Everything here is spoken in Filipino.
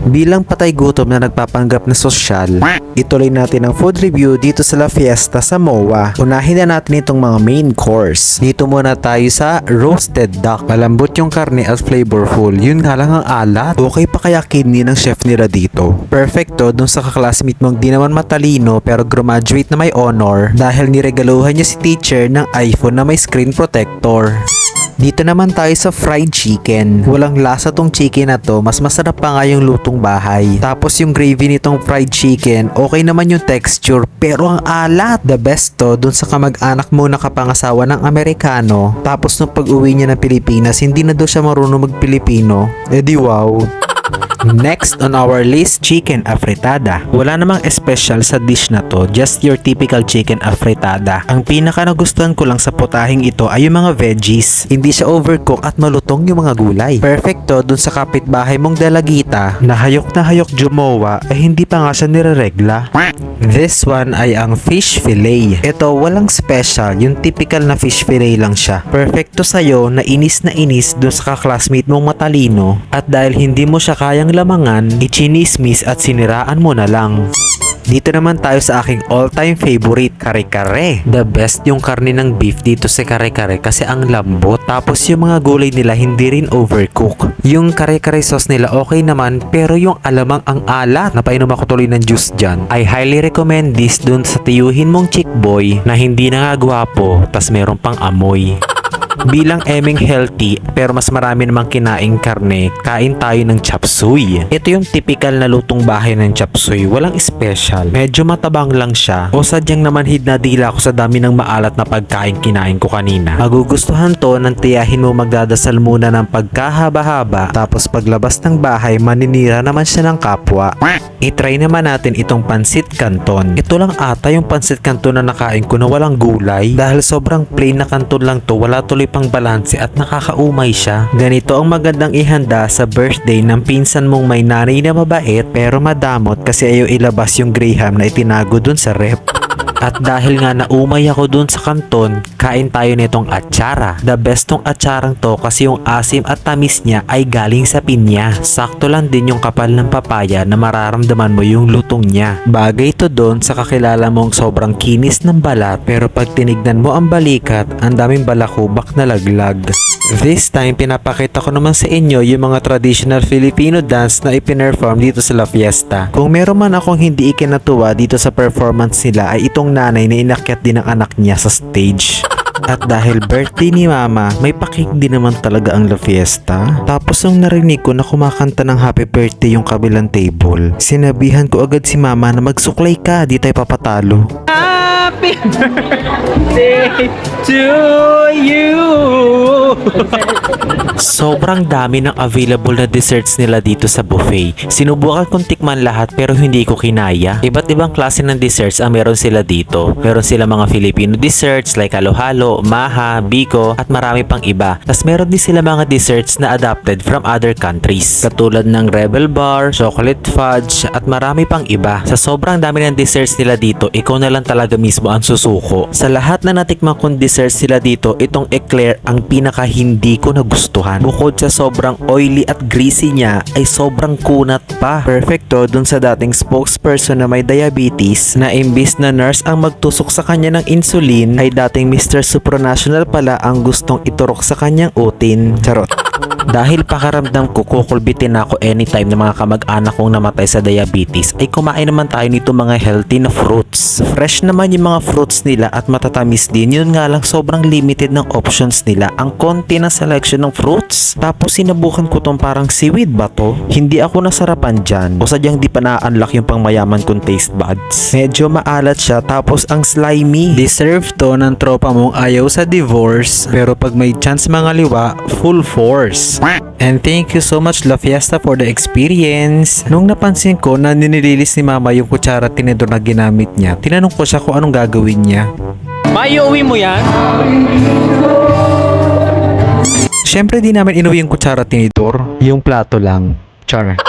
Bilang patay gutom na nagpapanggap na sosyal, ituloy natin ang food review dito sa La Fiesta sa MOA. Unahin na natin itong mga main course. Dito muna tayo sa roasted duck. Malambot yung karne at flavorful. Yun nga lang ang alat. Okay pa kaya kidney ng chef nila dito. Perfecto dun sa kaklasmate mong di naman matalino pero graduate na may honor dahil niregaluhan niya si teacher ng iPhone na may screen protector. Dito naman tayo sa fried chicken. Walang lasa tong chicken na to, mas masarap pa nga yung lutong bahay. Tapos yung gravy nitong fried chicken, okay naman yung texture pero ang alat. The best to dun sa kamag-anak mo na kapangasawa ng Amerikano. Tapos nung pag-uwi niya ng Pilipinas, hindi na daw siya marunong mag-Pilipino. Di wow. Next on our list, chicken afritada. Wala namang special sa dish na to, just your typical chicken afritada. Ang pinaka nagustuhan ko lang sa putahing ito ay yung mga veggies. Hindi siya overcook at malutong yung mga gulay. Perfecto dun sa kapitbahay mong dalagita na hayok jumowa ay hindi pa nga siya nireregla. This one ay ang fish fillet. Ito walang special, yung typical na fish fillet lang siya. Perfecto sa'yo na inis dun sa kaklasmate mong matalino at dahil hindi mo siya kayang lamangan, ichinismis at siniraan mo na lang. Dito naman tayo sa aking all-time favorite, kare-kare. The best yung karne ng beef dito sa kare-kare kasi ang lambot. Tapos yung mga gulay nila hindi rin overcook. Yung kare-kare sauce nila okay naman pero yung alamang ang alat. Napainom ako tuloy ng juice dyan. I highly recommend this dun sa tiyuhin mong chick boy na hindi na nga gwapo tas meron pang amoy. Bilang eming healthy pero mas marami namang kinaing karne, kain tayo ng chop suey. Ito yung typical na lutong bahay ng chop suey, walang special. Medyo matabang lang siya o sadyang namanhid na dila ako sa dami ng maalat na pagkain kinain ko kanina. Magugustuhan to ng tiyahin mo magdadasal muna ng pagkahaba-haba tapos paglabas ng bahay maninira naman siya ng kapwa. I-try naman natin itong pansit canton. Ito lang ata yung pansit canton na nakain ko na walang gulay dahil sobrang plain na canton lang to, wala tuloy pang balanse at nakakaumay siya. Ganito ang magandang ihanda sa birthday ng pinsan mong may nanay na mabait pero madamot kasi ayaw ilabas yung graham na itinago dun sa rep. At dahil nga naumay ako dun sa kanton, kain tayo nitong atsara. The best tong atsarang to kasi yung asim at tamis niya ay galing sa pinya. Sakto lang din yung kapal ng papaya na mararamdaman mo yung lutong niya. Bagay to dun sa kakilala mong sobrang kinis ng balat pero pag tinignan mo ang balikat, ang daming balakubak na laglag. This time, pinapakita ko naman sa inyo yung mga traditional Filipino dance na ipinerform dito sa La Fiesta. Kung meron man akong hindi ikinatuwa dito sa performance nila ay itong nanay na inakyat din ng anak niya sa stage. At dahil birthday ni mama, may pakik din naman talaga ang La Fiesta. Tapos nung narinig ko na kumakanta ng happy birthday yung kabilang table, sinabihan ko agad si mama na magsuklay ka, di tayo papatalo. Happy birthday to you. Sobrang dami ng available na desserts nila dito sa buffet. Sinubukan kong tikman lahat pero hindi ko kinaya. Iba't ibang klase ng desserts ang meron sila dito. Meron sila mga Filipino desserts like halo-halo, maha, biko at marami pang iba. Tapos meron din sila mga desserts na adapted from other countries. Katulad ng Rebel Bar, Chocolate Fudge at marami pang iba. Sa sobrang dami ng desserts nila dito, ikaw na lang talaga mismo ang susuko. Sa lahat na natikman kong desserts sila dito, itong eclair ang pinaka hindi ko nagustuhan. Bukod sa sobrang oily at greasy niya, ay sobrang kunat pa. Perfecto dun sa dating spokesperson na may diabetes na imbis na nurse ang magtusok sa kanya ng insulin, ay dating Mr. Supranational pala ang gustong iturok sa kanyang utin. Charot. Dahil pakaramdam ko kukulbitin ako anytime na mga kamag-anak kong namatay sa diabetes, ay kumain naman tayo nito mga healthy na fruits. Fresh naman yung mga fruits nila at matatamis din. Yun nga lang sobrang limited ng options nila. Ang konti na selection ng fruits. Tapos sinabukan ko tong parang seaweed ba to? Hindi ako nasarapan dyan. O sadyang di pa na-unlock yung pangmayaman kong taste buds. Medyo maalat siya tapos ang slimy. Deserve to ng tropa mong ayaw sa divorce. Pero pag may chance mga liwa, full force. And thank you so much La Fiesta for the experience. Nung napansin ko na nililinis ni mama yung kutsara at tinidor na ginamit niya, tinanong ko siya kung anong gagawin niya. Maiuwi mo yan? Siyempre di namin inuwi yung kutsara at tinidor, yung plato lang. Char.